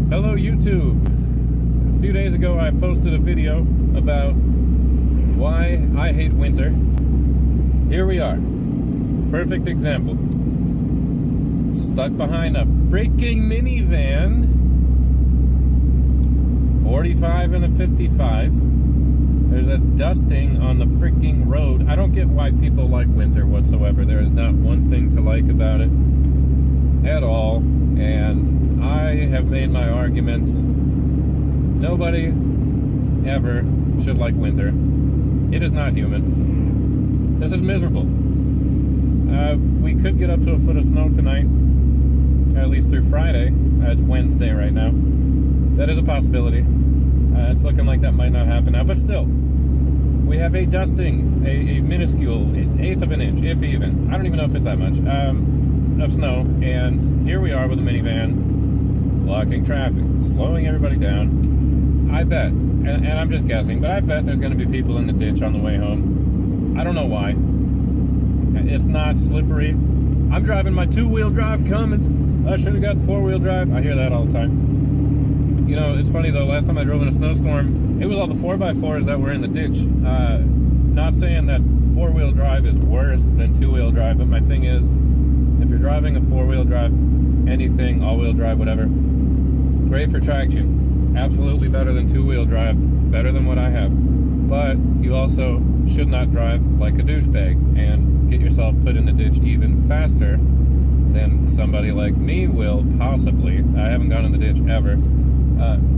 Hello YouTube. A few days ago I posted a video about why I hate winter. Here we are. Perfect example. Stuck behind a freaking minivan. 45 and a 55. There's a dusting on the freaking road. I don't get why people like winter whatsoever. There is not one thing to like about it at all. And I have made my arguments. Nobody ever should like winter. It is not human. This is miserable. We could get up to a foot of snow tonight, at least through Friday. It's Wednesday right now. That is a possibility. It's looking like that might not happen now, but still. We have a dusting, a minuscule, eighth of an inch, if even. I don't even know if it's that much. Of snow, and here we are with a minivan blocking traffic, slowing everybody down. I bet, and I'm just guessing, but I bet there's going to be people in the ditch on the way home. I don't know why. It's not slippery. I'm driving my two-wheel drive Cummins. I should have got four-wheel drive. I hear that all the time. You know, it's funny though, last time I drove in a snowstorm, it was all the 4x4s that were in the ditch. Not saying that four-wheel drive is worse than two-wheel drive, but my thing is, if you're driving a four-wheel drive, anything, all-wheel drive, whatever, great for traction. Absolutely better than two-wheel drive, better than what I have. But you also should not drive like a douchebag and get yourself put in the ditch even faster than somebody like me will possibly. I haven't gone in the ditch ever.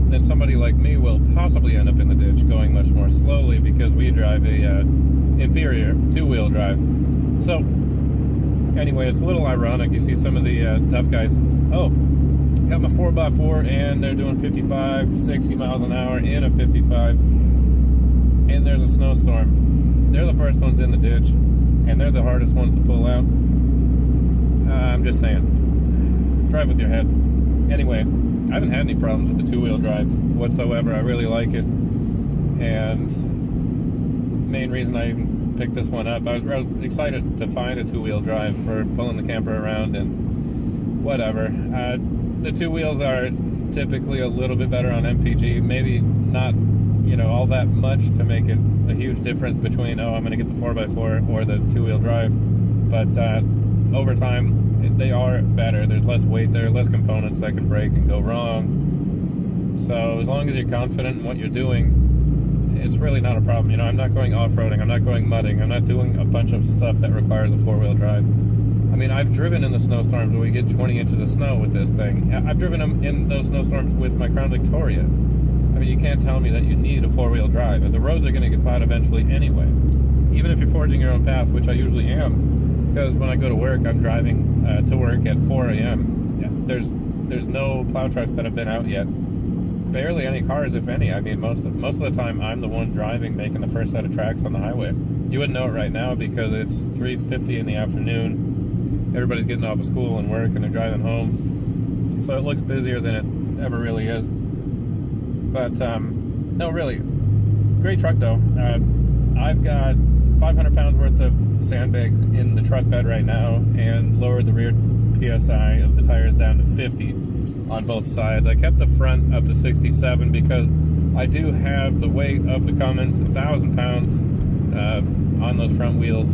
Then somebody like me will possibly end up in the ditch going much more slowly because we drive a inferior two-wheel drive. So anyway, it's a little ironic. You see some of the tough guys, oh, got my 4x4 and they're doing 55, 60 miles an hour in a 55 and there's a snowstorm. They're the first ones in the ditch and they're the hardest ones to pull out. I'm just saying, drive with your head. Anyway, I haven't had any problems with the two-wheel drive whatsoever. I really like it, and main reason I even picked this one up, I was excited to find a two-wheel drive for pulling the camper around and whatever. The two wheels are typically a little bit better on MPG, maybe not, you know, all that much to make it a huge difference between, oh, I'm going to get the 4x4 or the two-wheel drive, but over time, they are better. There's less weight there, less components that can break and go wrong. So as long as you're confident in what you're doing, it's really not a problem. You know, I'm not going off-roading, I'm not going mudding, I'm not doing a bunch of stuff that requires a four-wheel drive. I mean, I've driven in the snowstorms where we get 20 inches of snow with this thing. I've driven them in those snowstorms with my Crown Victoria. I mean, you can't tell me that you need a four-wheel drive. And the roads are going to get plowed eventually anyway. Even if you're forging your own path, which I usually am. Because when I go to work, I'm driving to work at 4 a.m. Yeah, there's no plow trucks that have been out yet. Barely any cars, if any. I mean, most of the time, I'm the one driving, making the first set of tracks on the highway. You wouldn't know it right now because it's 3:50 in the afternoon. Everybody's getting off of school and work, and they're driving home. So it looks busier than it ever really is. But, no, really, great truck, though. I've got 500 pounds worth of sandbags in the truck bed right now and lowered the rear PSI of the tires down to 50 on both sides. I kept the front up to 67 because I do have the weight of the Cummins, 1,000 pounds on those front wheels.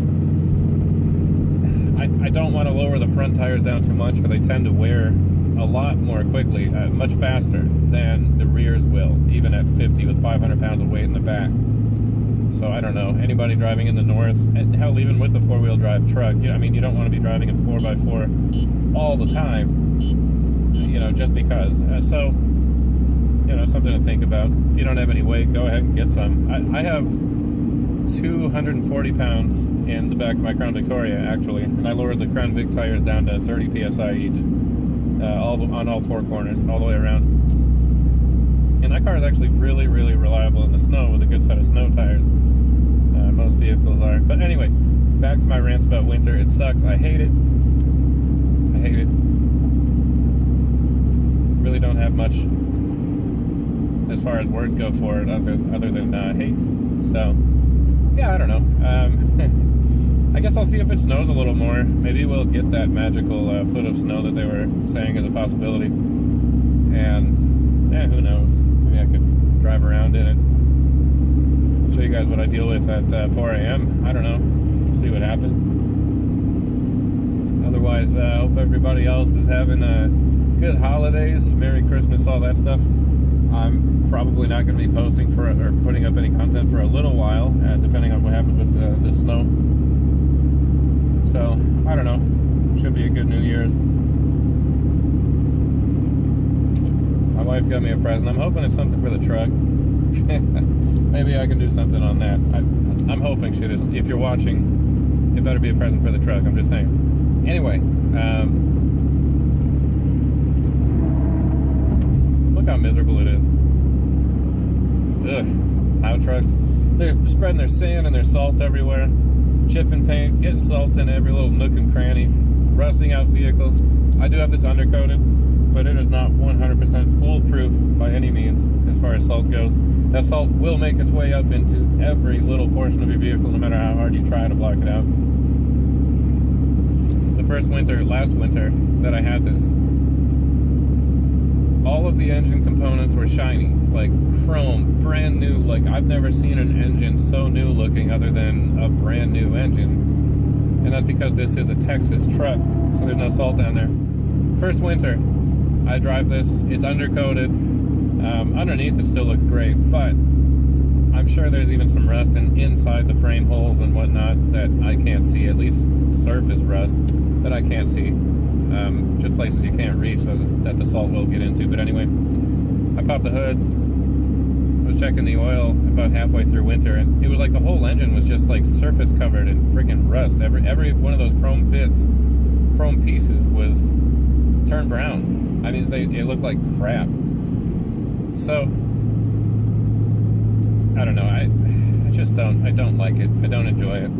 I don't want to lower the front tires down too much because they tend to wear a lot more quickly, much faster than the rears will, even at 50 with 500 pounds of weight in the back. So I don't know, anybody driving in the north, and hell, even with a four-wheel drive truck, I mean, you don't want to be driving a 4x4 all the time, you know, just because. So, you know, something to think about. If you don't have any weight, go ahead and get some. I have 240 pounds in the back of my Crown Victoria, actually, and I lowered the Crown Vic tires down to 30 psi each, on all four corners, all the way around. And that car is actually really, really reliable in the snow with a good set of snow tires. Most vehicles are. But anyway, back to my rants about winter. It sucks. I hate it. I hate it. Really don't have much as far as words go for it other than hate. So, yeah, I don't know. I guess I'll see if it snows a little more. Maybe we'll get that magical foot of snow that they were saying is a possibility. And who knows? Maybe I could drive around in it. Show you guys what I deal with at 4 a.m. I don't know. We'll see what happens. Otherwise, I hope everybody else is having good holidays. Merry Christmas, all that stuff. I'm probably not going to be posting for or putting up any content for a little while, depending on what happens with the snow. So, I don't know. Should be a good New Year's. My wife got me a present. I'm hoping it's something for the truck. Maybe I can do something on that. I'm hoping shit is. If you're watching, it better be a present for the truck. I'm just saying. Anyway, look how miserable it is. Ugh, plow trucks. They're spreading their sand and their salt everywhere. Chipping paint, getting salt in every little nook and cranny. Rusting out vehicles. I do have this undercoated, but it is not 100% foolproof by any means as far as salt goes. That salt will make its way up into every little portion of your vehicle, no matter how hard you try to block it out. The first winter, last winter, that I had this, all of the engine components were shiny, like chrome, brand new. Like, I've never seen an engine so new looking other than a brand new engine. And that's because this is a Texas truck, so there's no salt down there. First winter, I drive this. It's undercoated. Underneath, it still looks great, but I'm sure there's even some rust inside the frame holes and whatnot that I can't see. At least surface rust that I can't see. Just places you can't reach, so that the salt will get into. But anyway, I popped the hood. I was checking the oil about halfway through winter, and it was like the whole engine was just like surface covered in freaking rust. Every one of those chrome bits, chrome pieces was turned brown. I mean, it looked like crap. So I don't know. I don't like it. I don't enjoy it.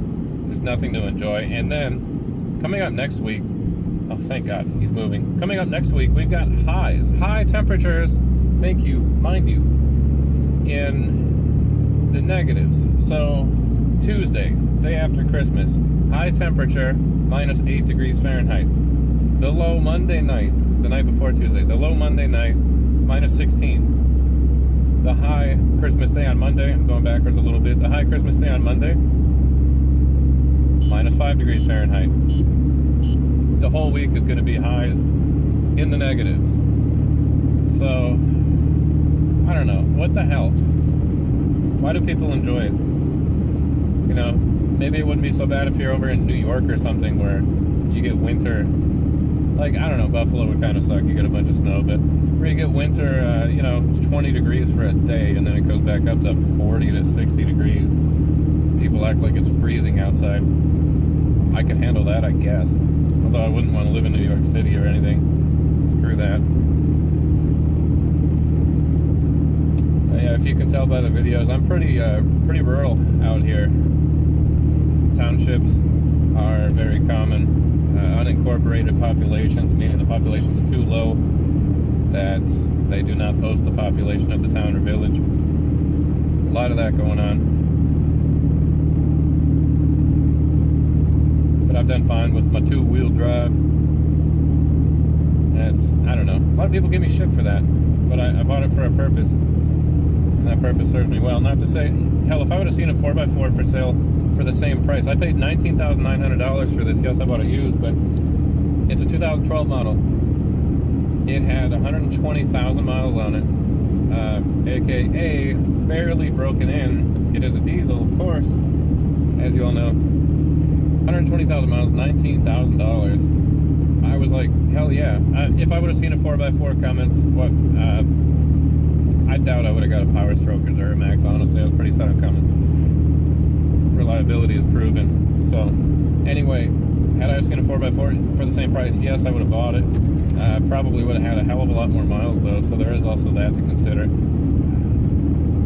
There's nothing to enjoy. And then coming up next week, oh, thank God, he's moving. Coming up next week, we've got high temperatures. Thank you, mind you, in the negatives. So Tuesday, day after Christmas, high temperature, -8 degrees Fahrenheit. The low Monday night, the night before Tuesday, the low Monday night, -16. The high Christmas Day on Monday, I'm going backwards a little bit, the high Christmas Day on Monday, -5 degrees Fahrenheit. The whole week is going to be highs in the negatives. So, I don't know. What the hell? Why do people enjoy it? You know, maybe it wouldn't be so bad if you're over in New York or something where you get winter. Like, I don't know, Buffalo would kind of suck. You get a bunch of snow, but where you get winter, you know, it's 20 degrees for a day, and then it goes back up to 40 to 60 degrees. People act like it's freezing outside. I can handle that, I guess. Although I wouldn't want to live in New York City or anything. Screw that. Yeah, if you can tell by the videos, I'm pretty rural out here. Townships are very common. Unincorporated populations, meaning the population's too low that they do not post the population of the town or village. A lot of that going on. But I've done fine with my two-wheel drive. I don't know. A lot of people give me shit for that, but I bought it for a purpose, and that purpose serves me well. Not to say, hell, if I would have seen a 4x4 for sale for the same price, I paid $19,900 for this. Yes, I bought it used, but it's a 2012 model. It had 120,000 miles on it, aka barely broken in. It is a diesel, of course, as you all know. 120,000 miles, $19,000. I was like, hell yeah. If I would have seen a 4x4 Cummins, I doubt I would have got a Power Stroke or Duramax, honestly. I was pretty set on Cummins. Reliability is proven. So, anyway, had I seen a 4x4 for the same price, yes, I would have bought it. Probably would have had a hell of a lot more miles, though, so there is also that to consider.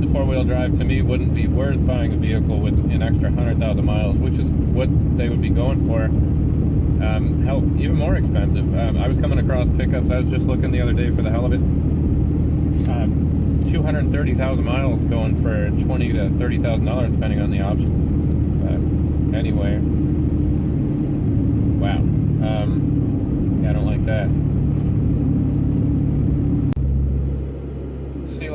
The four-wheel drive, to me, wouldn't be worth buying a vehicle with an extra 100,000 miles, which is what they would be going for. Hell, even more expensive. I was coming across pickups. I was just looking the other day for the hell of it. 230,000 miles going for $20,000 to $30,000 depending on the options. Anyway, wow. Yeah, I don't like that.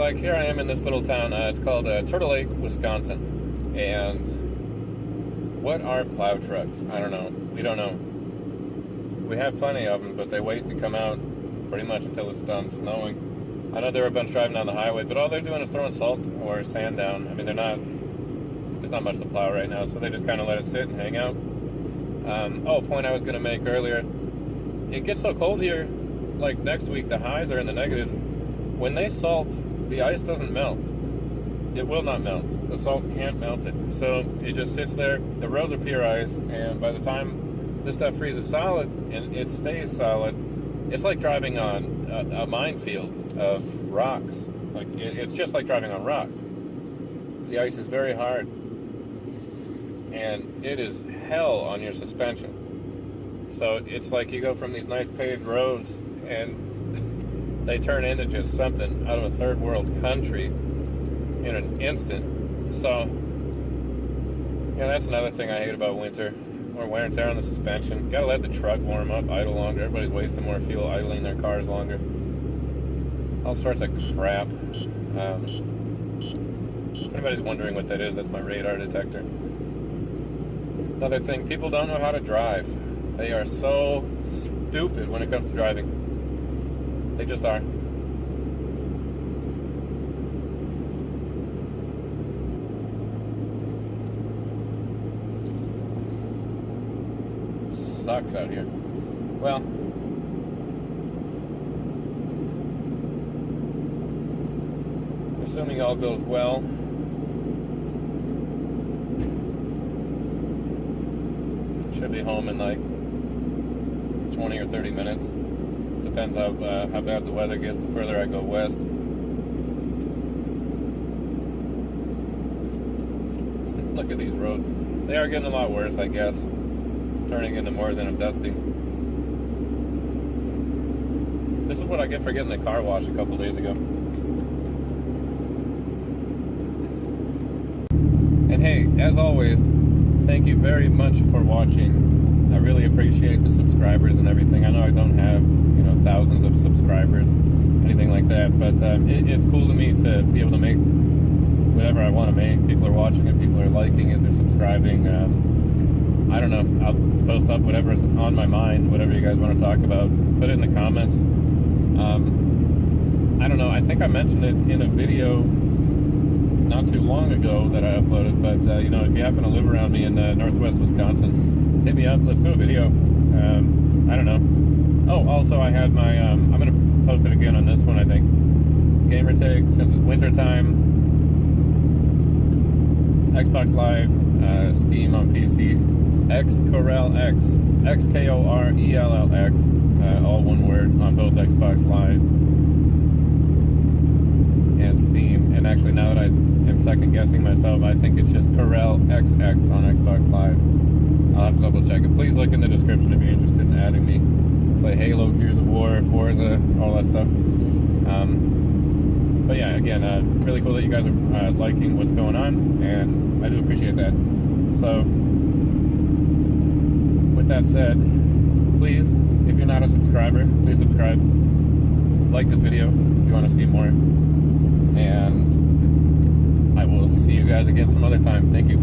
like here I am in this little town. It's called Turtle Lake, Wisconsin. And what are plow trucks? I don't know. We don't know. We have plenty of them, but they wait to come out pretty much until it's done snowing. I know there were a bunch driving down the highway, but all they're doing is throwing salt or sand down. I mean, there's not much to plow right now, so they just kind of let it sit and hang out. A point I was going to make earlier. It gets so cold here, like next week, the highs are in the negatives. When they salt, the ice doesn't melt. It will not melt. The salt can't melt it. So it just sits there. The roads are pure ice, and by the time this stuff freezes solid and it stays solid, it's like driving on a minefield of rocks. Like it's just like driving on rocks. The ice is very hard, and it is hell on your suspension. So it's like you go from these nice paved roads and they turn into just something out of a third world country in an instant. So, that's another thing I hate about winter. More wear and tear on the suspension. Gotta let the truck warm up, idle longer. Everybody's wasting more fuel idling their cars longer. All sorts of crap. If anybody's wondering what that is, that's my radar detector. Another thing, people don't know how to drive. They are so stupid when it comes to driving. They just are. Sucks out here. Well, assuming all goes well, should be home in like 20 or 30 minutes. Depends how bad the weather gets the further I go west. Look at these roads. They are getting a lot worse, I guess. Turning into more than a dusting. This is what I get for getting the car washed a couple days ago. And hey, as always, thank you very much for watching. I really appreciate the subscribers and everything. I know I don't have, thousands of subscribers, anything like that, but it's cool to me to be able to make whatever I want to make. People are watching it, people are liking it, they're subscribing. I don't know, I'll post up whatever's on my mind, whatever you guys want to talk about, put it in the comments. I don't know, I think I mentioned it in a video not too long ago that I uploaded, but if you happen to live around me in northwest Wisconsin, hit me up, let's do a video. I don't know. Oh, also I had my, I'm going to post it again on this one, I think. Gamer tag, since it's winter time. Xbox Live, Steam on PC. xkorellx, xkorellx, all one word, on both Xbox Live and Steam. And actually, now that I am second guessing myself, I think it's just XkorellxX on Xbox Live. I'll have to double check it. Please look in the description if you're interested in adding me. Play Halo, Gears of War, Forza, all that stuff. But yeah, again, really cool that you guys are liking what's going on, and I do appreciate that. So, with that said, please, if you're not a subscriber, please subscribe. Like this video if you want to see more. And I will see you guys again some other time. Thank you.